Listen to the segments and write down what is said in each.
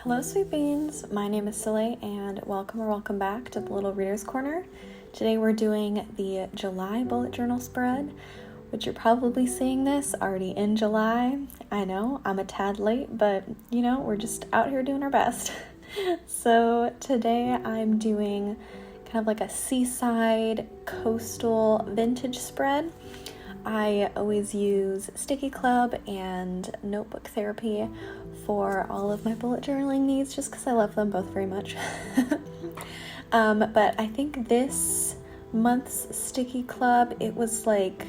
Hello, sweet beans. My name is Soleil, and welcome back to the Little Reader's Corner. Today we're doing the July bullet journal spread, which you're probably seeing this already in July. I know, I'm a tad late, but we're just out here doing our best. So today I'm doing kind of like a seaside coastal vintage spread. I always use Sticky Club and Notebook Therapy for all of my bullet journaling needs just because I love them both very much. But I think this month's Sticky Club, it was like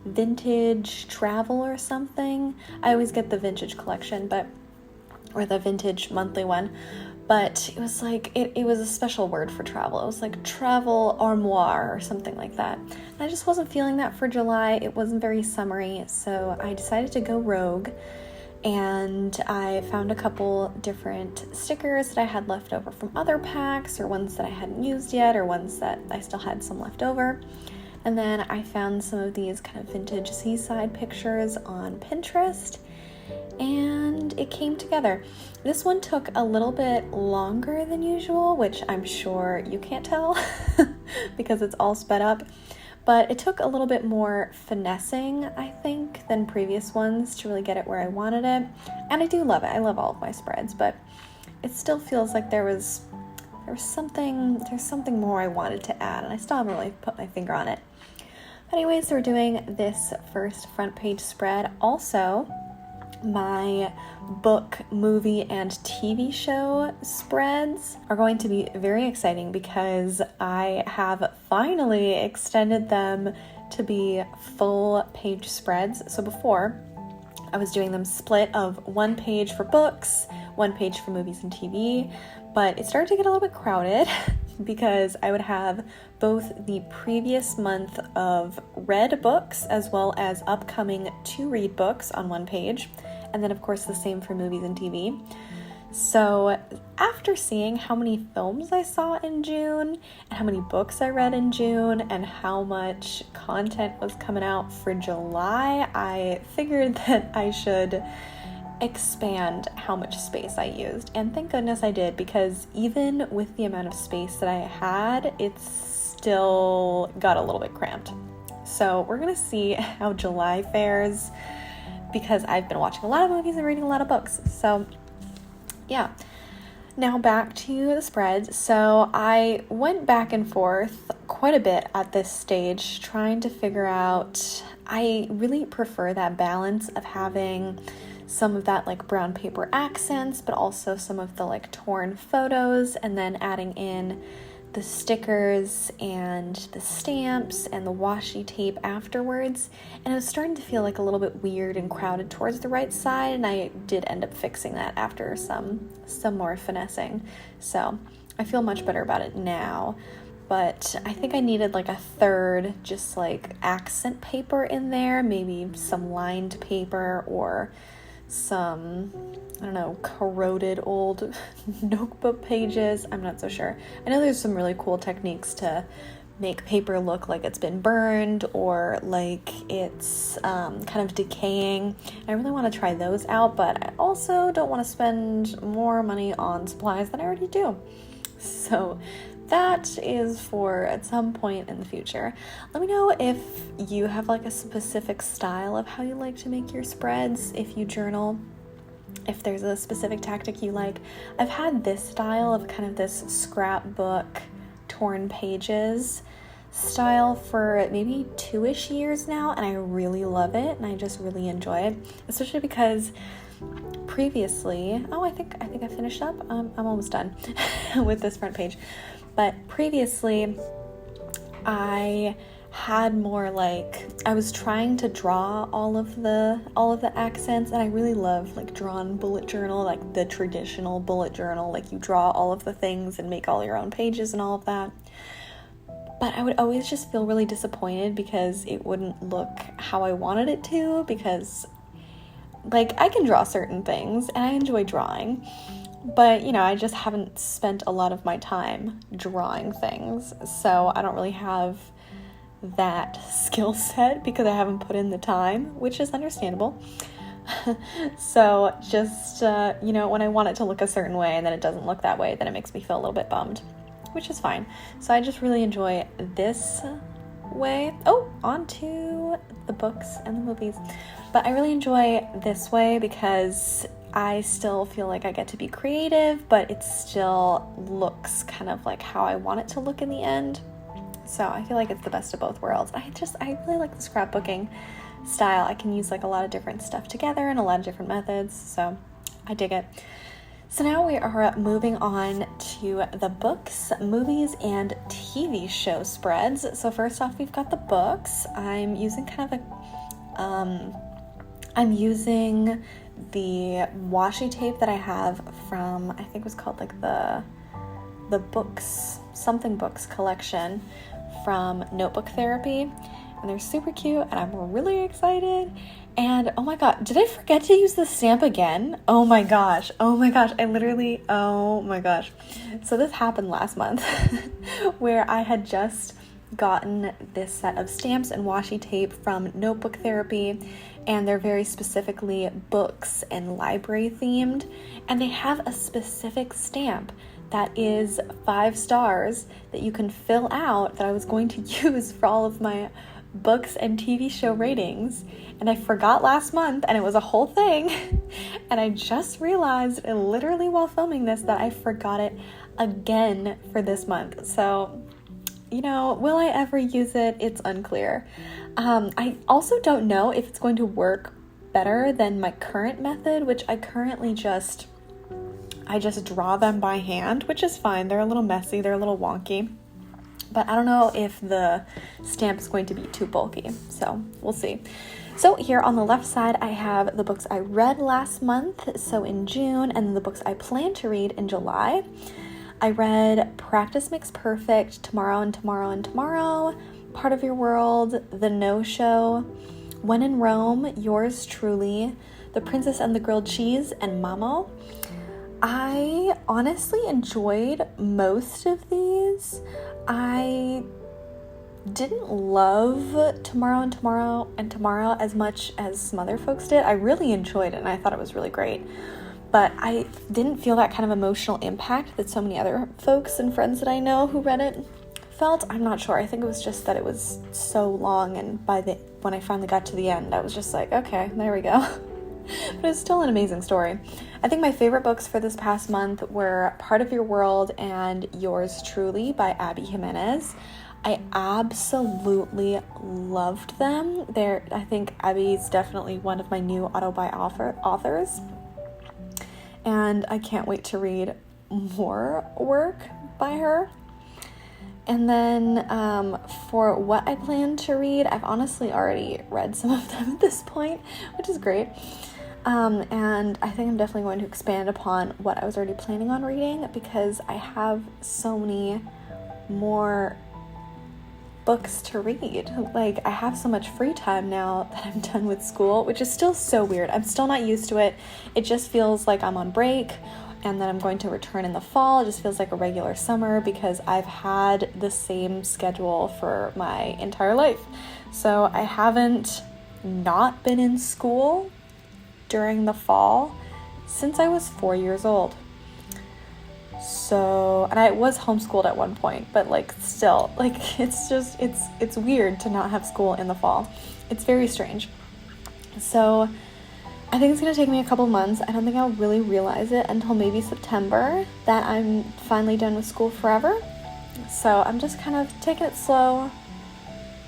vintage travel or something. I always get the vintage collection, or the vintage monthly one, but it was like, it was a special word for travel. It was like travel armoire or something like that. And I just wasn't feeling that for July. It wasn't very summery, so I decided to go rogue. And I found a couple different stickers that I had left over from other packs, or ones that I hadn't used yet, or ones that I still had some left over. And then I found some of these kind of vintage seaside pictures on Pinterest, and it came together. This one took a little bit longer than usual, which I'm sure you can't tell because it's all sped up. But it took a little bit more finessing, I think, than previous ones to really get it where I wanted it. And I do love it. I love all of my spreads, but it still feels like there's something more I wanted to add, and I still haven't really put my finger on it. But anyways, we're doing this first front page spread. Also, my book, movie, and TV show spreads are going to be very exciting because I have finally extended them to be full page spreads. So before, I was doing them split of 1 page for books, 1 page for movies and TV, but it started to get a little bit crowded because I would have both the previous month of read books as well as upcoming to read books on 1 page. And then, of course, the same for movies and TV. So after seeing how many films I saw in June, and how many books I read in June, and how much content was coming out for July, I figured that I should expand how much space I used. And thank goodness I did, because even with the amount of space that I had, it still got a little bit cramped. So we're going to see how July fares, because I've been watching a lot of movies and reading a lot of books. So yeah, now back to the spreads. So I went back and forth quite a bit at this stage, trying to figure out, I really prefer that balance of having some of that like brown paper accents, but also some of the like torn photos, and then adding in the stickers and the stamps and the washi tape afterwards. And it was starting to feel like a little bit weird and crowded towards the right side, and I did end up fixing that after some more finessing. So I feel much better about it now, but I think I needed like a third just like accent paper in there, maybe some lined paper or some, I don't know, corroded old notebook pages. I'm not so sure. I know there's some really cool techniques to make paper look like it's been burned or like it's kind of decaying. I really want to try those out, but I also don't want to spend more money on supplies than I already do. So that is for at some point in the future. Let me know if you have like a specific style of how you like to make your spreads, if you journal, if there's a specific tactic you like. I've had this style of kind of this scrapbook, torn pages style for maybe 2-ish years now, and I really love it, and I just really enjoy it, especially because previously, I think I finished up. I'm almost done with this front page. But previously, I had more like, I was trying to draw all of the accents, and I really love like drawn bullet journal, like the traditional bullet journal, like you draw all of the things and make all your own pages and all of that. But I would always just feel really disappointed because it wouldn't look how I wanted it to, because like I can draw certain things and I enjoy drawing, but I just haven't spent a lot of my time drawing things, so I don't really have that skill set because I haven't put in the time, which is understandable. So just, when I want it to look a certain way and then it doesn't look that way, then it makes me feel a little bit bummed, which is fine. So I just really enjoy this way. Oh, on to the books and the movies. But I really enjoy this way because I still feel like I get to be creative, but it still looks kind of like how I want it to look in the end. So I feel like it's the best of both worlds. I really like the scrapbooking style. I can use like a lot of different stuff together and a lot of different methods. So I dig it. So now we are moving on to the books, movies, and TV show spreads. So first off, we've got the books. I'm using I'm using the washi tape that I have from, I think it was called like the books, something books collection from Notebook Therapy. And they're super cute and I'm really excited. And oh my god, did I forget to use the stamp again? Oh my gosh, oh my gosh. So this happened last month where I had just gotten this set of stamps and washi tape from Notebook Therapy, and they're very specifically books and library themed, and they have a specific stamp that is 5 stars that you can fill out that I was going to use for all of my books and TV show ratings, and I forgot last month, and it was a whole thing, and I just realized literally while filming this that I forgot it again for this month. So, will I ever use it? It's unclear. I also don't know if it's going to work better than my current method, which I just draw them by hand, which is fine. They're a little messy, they're a little wonky. But I don't know if the stamp is going to be too bulky, so we'll see. So here on the left side, I have the books I read last month, so in June, and the books I plan to read in July. I read Practice Makes Perfect, Tomorrow and Tomorrow and Tomorrow, Part of Your World, The No-Show, When in Rome, Yours Truly, The Princess and the Grilled Cheese, and Mamo. I honestly enjoyed most of these. I didn't love Tomorrow and Tomorrow and Tomorrow as much as some other folks did. I really enjoyed it and I thought it was really great. But I didn't feel that kind of emotional impact that so many other folks and friends that I know who read it felt. I'm not sure. I think it was just that it was so long, and when I finally got to the end, I was just like, okay, there we go. But it's still an amazing story. I think my favorite books for this past month were Part of Your World and Yours Truly by Abby Jimenez. I absolutely loved them. I think Abby's definitely one of my new authors. And I can't wait to read more work by her. And then for what I plan to read, I've honestly already read some of them at this point, which is great. And I think I'm definitely going to expand upon what I was already planning on reading because I have so many more books to read. Like, I have so much free time now that I'm done with school, which is still so weird. I'm still not used to it. It just feels like I'm on break and then I'm going to return in the fall. It just feels like a regular summer because I've had the same schedule for my entire life. So I haven't not been in school during the fall since I was 4 years old. So, and I was homeschooled at one point, but still, it's weird to not have school in the fall. It's very strange. So I think it's going to take me a couple months. I don't think I'll really realize it until maybe September that I'm finally done with school forever. So I'm just kind of taking it slow,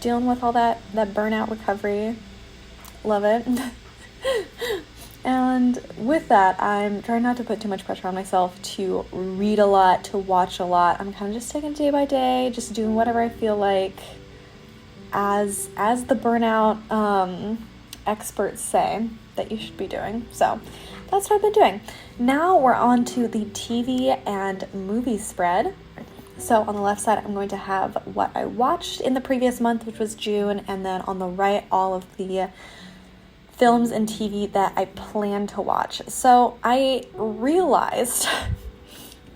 dealing with all that burnout recovery. Love it. And with that, I'm trying not to put too much pressure on myself to read a lot, to watch a lot. I'm kind of just taking it day by day, just doing whatever I feel like as the burnout experts say that you should be doing. So that's what I've been doing. Now we're on to the TV and movie spread. So on the left side, I'm going to have what I watched in the previous month, which was June, and then on the right, all of the films and TV that I plan to watch. So I realized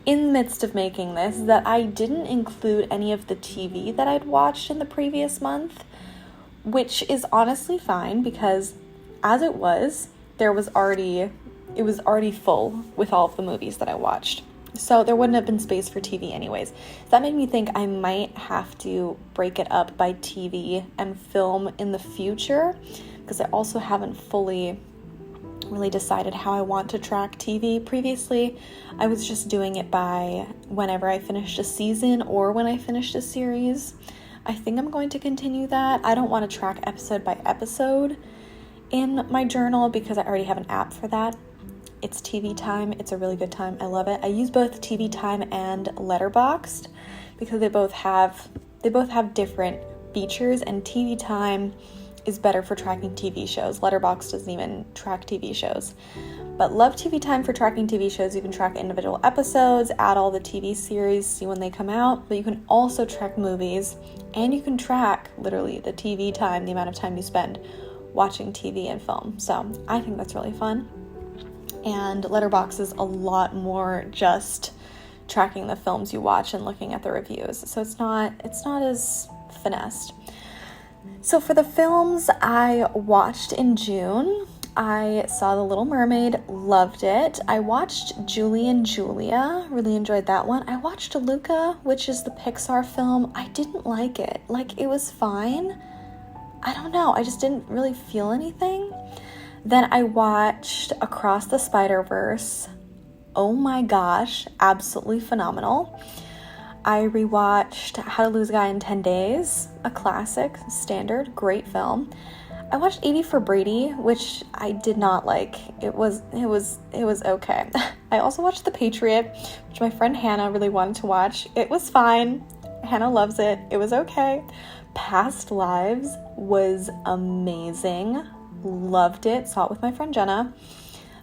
in the midst of making this that I didn't include any of the TV that I'd watched in the previous month, which is honestly fine because as it was, it was already full with all of the movies that I watched. So there wouldn't have been space for TV anyways. That made me think I might have to break it up by TV and film in the future, because I also haven't fully really decided how I want to track TV. Previously, I was just doing it by whenever I finished a season or when I finished a series. I think I'm going to continue that. I don't want to track episode by episode in my journal because I already have an app for that. It's TV Time. It's a really good time. I love it. I use both TV Time and Letterboxd because they both have different features, and TV Time is better for tracking TV shows. Letterboxd doesn't even track TV shows. But love TV Time for tracking TV shows. You can track individual episodes, add all the TV series, see when they come out, but you can also track movies, and you can track literally the TV time, the amount of time you spend watching TV and film. So I think that's really fun. And Letterboxd is a lot more just tracking the films you watch and looking at the reviews. So it's not as finessed. So for the films I watched in June, I saw The Little Mermaid, loved it. I watched Julie and Julia, really enjoyed that one. I watched Luca, which is the Pixar film. I didn't like it. Like, it was fine. I don't know, I just didn't really feel anything. Then I watched Across the Spider-Verse. Oh my gosh, absolutely phenomenal. I rewatched How to Lose a Guy in 10 Days, a classic, standard, great film. I watched 80 for Brady, which I did not like. It was okay. I also watched The Patriot, which my friend Hannah really wanted to watch. It was fine. Hannah loves it. It was okay. Past Lives was amazing. Loved it. Saw it with my friend Jenna.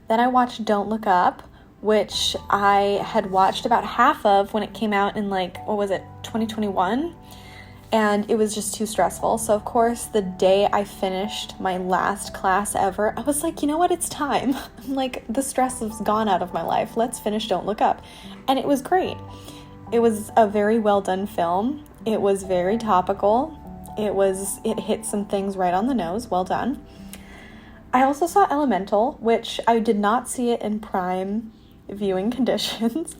Then I watched Don't Look Up, which I had watched about half of when it came out in 2021, and it was just too stressful. So of course, the day I finished my last class ever, I was like, you know what, it's time. Like, the stress has gone out of my life. Let's finish Don't Look Up. And it was great. It was a very well done film. It was very topical. It hit some things right on the nose. Well done. I also saw Elemental, which I did not see it in prime viewing conditions.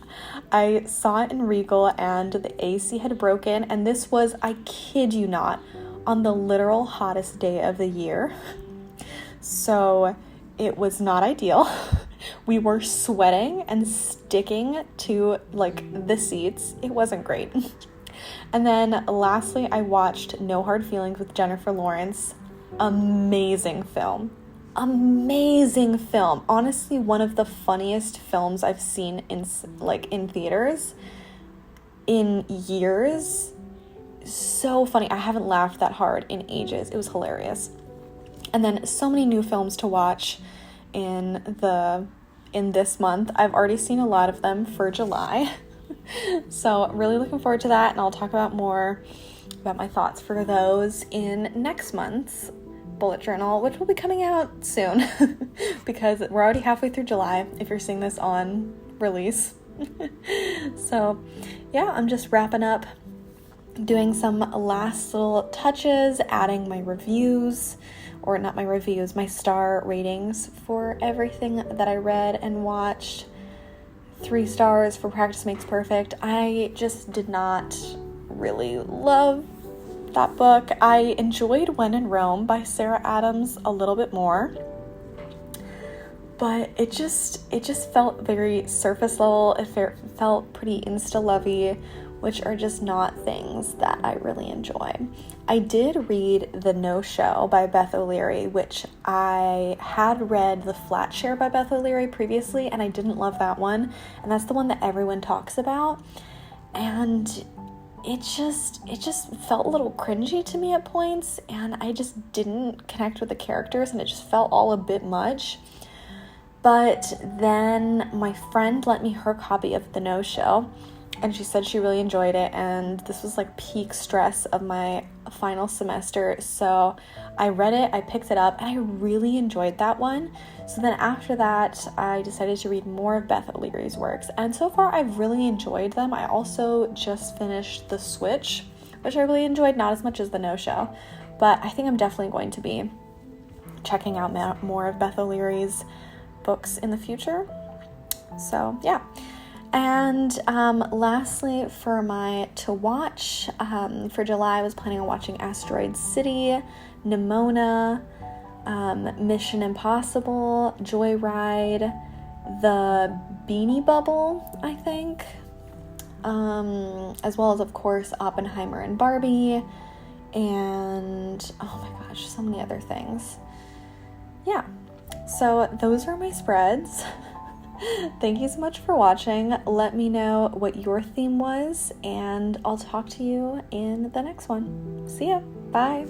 I saw it in Regal and the AC had broken, and this was, I kid you not, on the literal hottest day of the year. So it was not ideal. We were sweating and sticking to the seats. It wasn't great. And then lastly, I watched No Hard Feelings with Jennifer Lawrence. Amazing film. Amazing film. Honestly, one of the funniest films I've seen in theaters in years. So funny. I haven't laughed that hard in ages. It was hilarious. And then so many new films to watch in this month. I've already seen a lot of them for July. So really looking forward to that, and I'll talk more about my thoughts for those in next month's bullet journal, which will be coming out soon because we're already halfway through July if you're seeing this on release. So yeah, I'm just wrapping up, doing some last little touches, adding my reviews, or not my reviews, my star ratings for everything that I read and watched. 3 stars for Practice Makes Perfect. I just did not really love that book. I enjoyed When in Rome by Sarah Adams a little bit more, but it just felt very surface level. It felt pretty insta-lovey, which are just not things that I really enjoy. I did read The No-Show by Beth O'Leary, which I had read The Flat Share by Beth O'Leary previously, and I didn't love that one, and that's the one that everyone talks about, and it just felt a little cringy to me at points, and I just didn't connect with the characters, and it just felt all a bit much. But then my friend lent me her copy of The No-Show, and she said she really enjoyed it, and this was peak stress of my final semester, so I read it, I picked it up, and I really enjoyed that one. So then after that, I decided to read more of Beth O'Leary's works, and so far I've really enjoyed them. I also just finished The Switch, which I really enjoyed, not as much as The No-Show, but I think I'm definitely going to be checking out more of Beth O'Leary's books in the future. So yeah. And lastly, for my to watch, for July, I was planning on watching Asteroid City, Nimona, Mission Impossible, Joyride, The Beanie Bubble, I think, as well as, of course, Oppenheimer and Barbie, and, oh my gosh, so many other things. Yeah, so those are my spreads. Thank you so much for watching. Let me know what your theme was, and I'll talk to you in the next one. See ya. Bye.